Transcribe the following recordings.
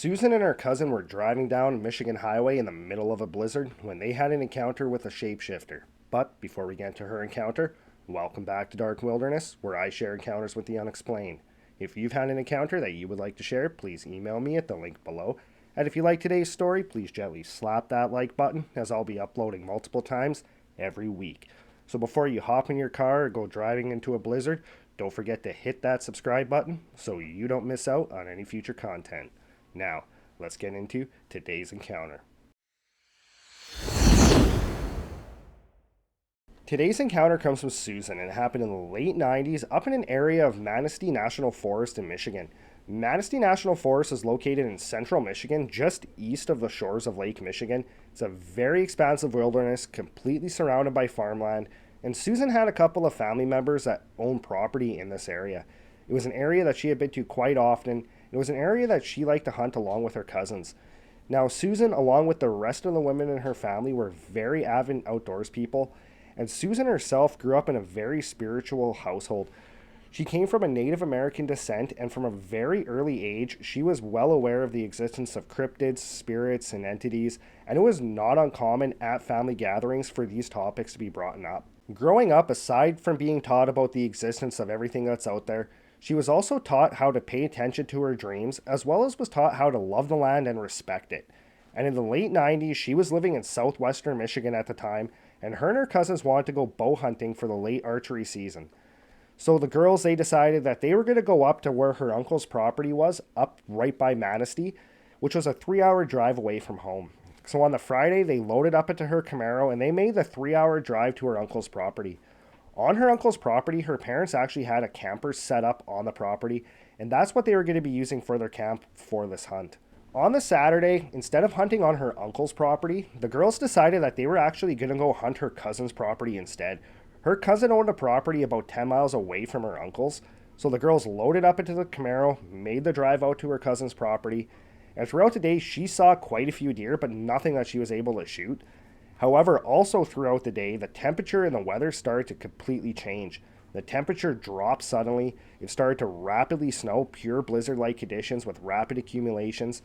Susan and her cousin were driving down a Michigan highway in the middle of a blizzard when they had an encounter with a shapeshifter. But before we get into her encounter, welcome back to Dark Wilderness, where I share encounters with the unexplained. If you've had an encounter that you would like to share, please email me at the link below. And if you like today's story, please gently slap that like button, as I'll be uploading multiple times every week. So before you hop in your car or go driving into a blizzard, don't forget to hit that subscribe button so you don't miss out on any future content. Now, let's get into today's encounter. Today's encounter comes from Susan and it happened in the late 90s up in an area of Manistee National Forest in Michigan. Manistee National Forest is located in central Michigan, just east of the shores of Lake Michigan. It's a very expansive wilderness, completely surrounded by farmland, and Susan had a couple of family members that owned property in this area. It was an area that she had been to quite often. It was an area that she liked to hunt along with her cousins. Now, Susan, along with the rest of the women in her family, were very avid outdoors people, and Susan herself grew up in a very spiritual household. She came from a Native American descent, and from a very early age, she was well aware of the existence of cryptids, spirits, and entities, and it was not uncommon at family gatherings for these topics to be brought up. Growing up, aside from being taught about the existence of everything that's out there, she was also taught how to pay attention to her dreams, as well as was taught how to love the land and respect it. And in the late 90s, she was living in southwestern Michigan at the time, and her cousins wanted to go bow hunting for the late archery season. So the girls, they decided that they were going to go up to where her uncle's property was, up right by Manistee, which was a 3-hour drive away from home. So on the Friday, they loaded up into her Camaro and they made the 3-hour drive to her uncle's property. On her uncle's property, her parents actually had a camper set up on the property, and that's what they were going to be using for their camp for this hunt. On the Saturday, instead of hunting on her uncle's property, the girls decided that they were actually going to go hunt her cousin's property instead. Her cousin owned a property about 10 miles away from her uncle's, so the girls loaded up into the Camaro, made the drive out to her cousin's property, and throughout the day she saw quite a few deer, but nothing that she was able to shoot. However, also throughout the day, the temperature and the weather started to completely change. The temperature dropped suddenly, it started to rapidly snow, pure blizzard-like conditions with rapid accumulations,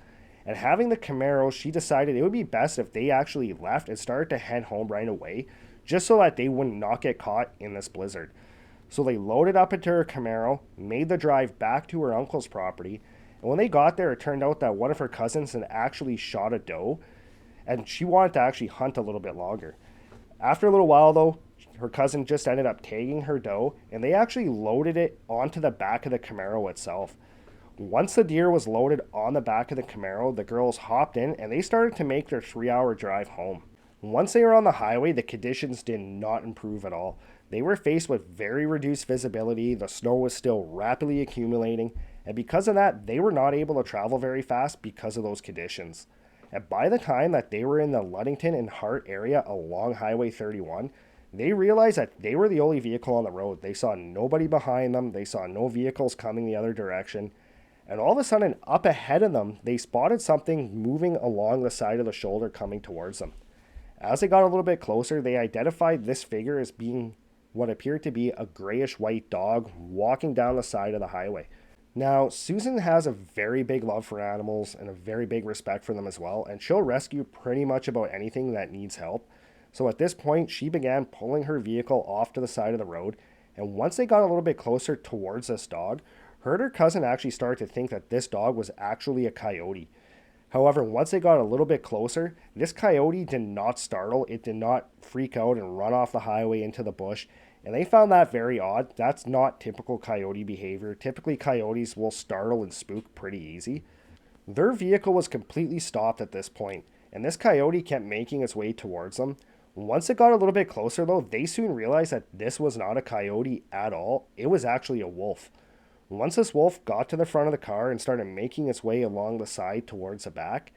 and having the Camaro, she decided it would be best if they actually left and started to head home right away, just so that they would not get caught in this blizzard. So they loaded up into her Camaro, made the drive back to her uncle's property, and when they got there, it turned out that one of her cousins had actually shot a doe, and she wanted to actually hunt a little bit longer. After a little while though, her cousin just ended up tagging her doe, and they actually loaded it onto the back of the Camaro itself. Once the deer was loaded on the back of the Camaro, the girls hopped in and they started to make their 3-hour drive home. Once they were on the highway, the conditions did not improve at all. They were faced with very reduced visibility, the snow was still rapidly accumulating, and because of that, they were not able to travel very fast because of those conditions. And by the time that they were in the Ludington and Hart area along Highway 31, they realized that they were the only vehicle on the road. They saw nobody behind them. They saw no vehicles coming the other direction. And all of a sudden, up ahead of them, they spotted something moving along the side of the shoulder coming towards them. As they got a little bit closer, they identified this figure as being what appeared to be a grayish-white dog walking down the side of the highway. Now, Susan has a very big love for animals and a very big respect for them as well, and she'll rescue pretty much about anything that needs help. So at this point, she began pulling her vehicle off to the side of the road, and once they got a little bit closer towards this dog, her and her cousin actually started to think that this dog was actually a coyote. However, once they got a little bit closer, this coyote did not startle, it did not freak out and run off the highway into the bush. And they found that very odd. That's not typical coyote behavior. Typically, coyotes will startle and spook pretty easy. Their vehicle was completely stopped at this point, and this coyote kept making its way towards them. Once it got a little bit closer, though, they soon realized that this was not a coyote at all. It was actually a wolf. Once this wolf got to the front of the car and started making its way along the side towards the back,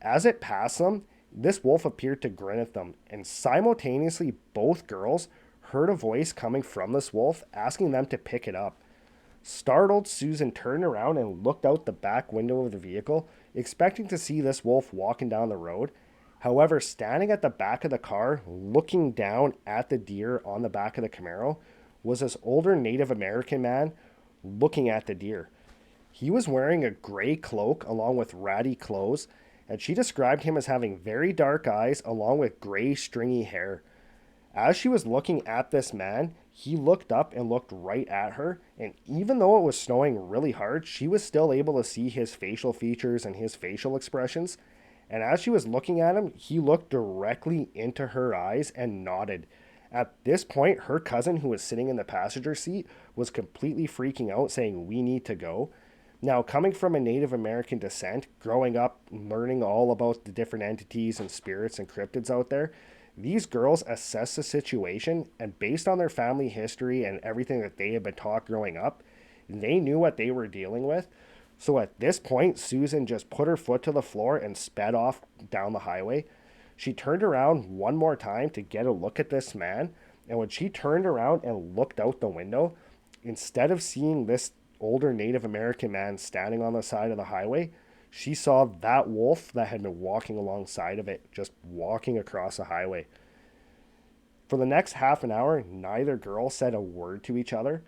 as it passed them, this wolf appeared to grin at them, and simultaneously both girls heard a voice coming from this wolf asking them to pick it up. Startled, Susan turned around and looked out the back window of the vehicle, expecting to see this wolf walking down the road. However, standing at the back of the car, looking down at the deer on the back of the Camaro, was this older Native American man looking at the deer. He was wearing a gray cloak along with ratty clothes, and she described him as having very dark eyes along with gray stringy hair. As she was looking at this man, he looked up and looked right at her, and even though it was snowing really hard, she was still able to see his facial features and his facial expressions. And as she was looking at him, he looked directly into her eyes and nodded. At this point, her cousin, who was sitting in the passenger seat, was completely freaking out, saying, "We need to go." Now, coming from a Native American descent, growing up, learning all about the different entities and spirits and cryptids out there, these girls assess the situation, and based on their family history and everything that they had been taught growing up, they knew what they were dealing with. So at this point, Susan just put her foot to the floor and sped off down the highway. She turned around one more time to get a look at this man, and when she turned around and looked out the window, instead of seeing this older Native American man standing on the side of the highway, she saw that wolf that had been walking alongside of it, just walking across the highway. For the next half an hour, neither girl said a word to each other.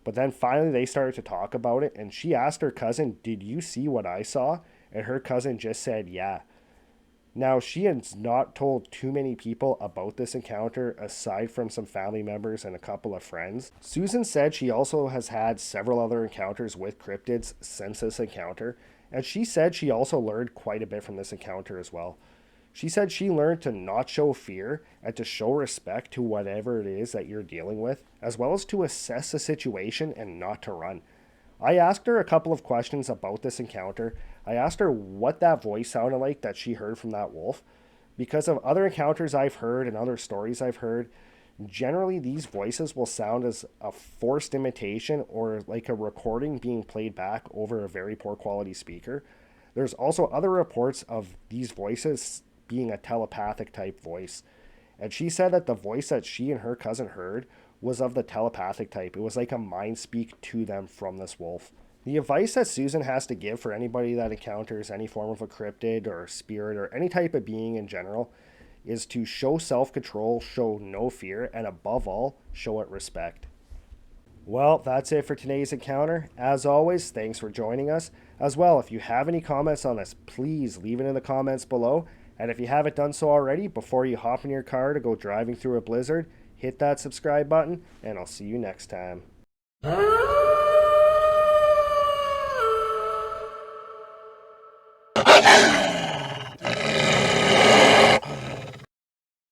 But then finally they started to talk about it, and she asked her cousin, "Did you see what I saw?" And her cousin just said, "Yeah." Now, she has not told too many people about this encounter aside from some family members and a couple of friends. Susan said she also has had several other encounters with cryptids since this encounter, and she said she also learned quite a bit from this encounter as well. She said she learned to not show fear and to show respect to whatever it is that you're dealing with, as well as to assess the situation and not to run. I asked her a couple of questions about this encounter. I asked her what that voice sounded like that she heard from that wolf. Because of other encounters I've heard and other stories I've heard, generally these voices will sound as a forced imitation or like a recording being played back over a very poor quality speaker. There's also other reports of these voices being a telepathic type voice. And she said that the voice that she and her cousin heard was of the telepathic type. It was like a mind speak to them from this wolf. The advice that Susan has to give for anybody that encounters any form of a cryptid or spirit or any type of being in general is to show self-control, show no fear, and above all, show it respect. Well, that's it for today's encounter. As always, thanks for joining us. As well, if you have any comments on this, please leave it in the comments below. And if you haven't done so already, before you hop in your car to go driving through a blizzard, hit that subscribe button, and I'll see you next time.